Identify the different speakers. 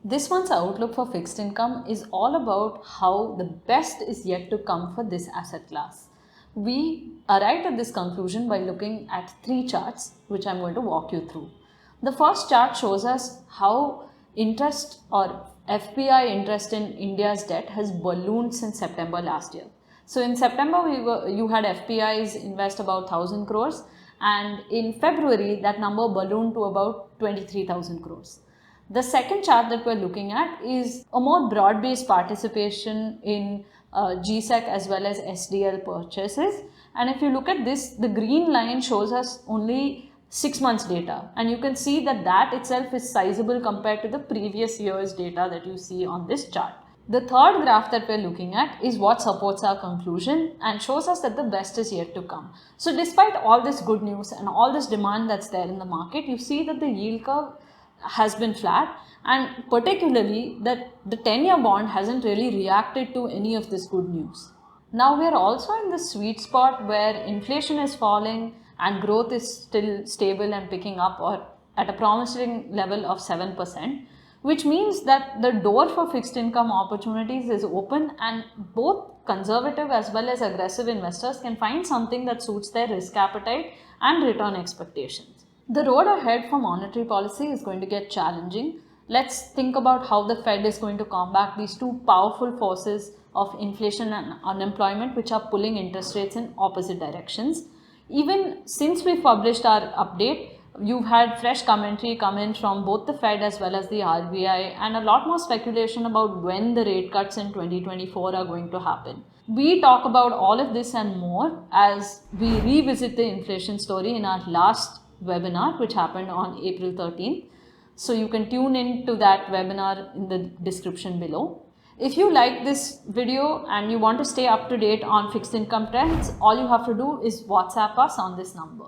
Speaker 1: This month's outlook for fixed income is all about how the best is yet to come for this asset class. We arrived at this conclusion by looking at three charts, which I'm going to walk you through. The first chart shows us how interest or FPI interest in India's debt has ballooned since September last year. So in September, you had FPIs invest about 1000 crores, and in February, that number ballooned to about 23,000 crores. The second chart that we're looking at is a more broad-based participation in GSEC as well as SDL purchases. And if you look at this, the green line shows us only 6 months data, and you can see that that itself is sizable compared to the previous year's data that you see on this chart. The third graph that we're looking at is what supports our conclusion and shows us that the best is yet to come. So despite all this good news and all this demand that's there in the market, you see that the yield curve has been flat, and particularly that the 10-year bond hasn't really reacted to any of this good news. Now we are also in the sweet spot where inflation is falling and growth is still stable and picking up or at a promising level of 7%, which means that the door for fixed income opportunities is open, and both conservative as well as aggressive investors can find something that suits their risk appetite and return expectations. The road ahead for monetary policy is going to get challenging. Let's think about how the Fed is going to combat these two powerful forces of inflation and unemployment, which are pulling interest rates in opposite directions. Even since we published our update, you've had fresh commentary come in from both the Fed as well as the RBI, and a lot more speculation about when the rate cuts in 2024 are going to happen. We talk about all of this and more as we revisit the inflation story in our last webinar, which happened on April 13th. So you can tune in to that webinar in the description below. If you like this video and you want to stay up to date on fixed income trends, all you have to do is WhatsApp us on this number.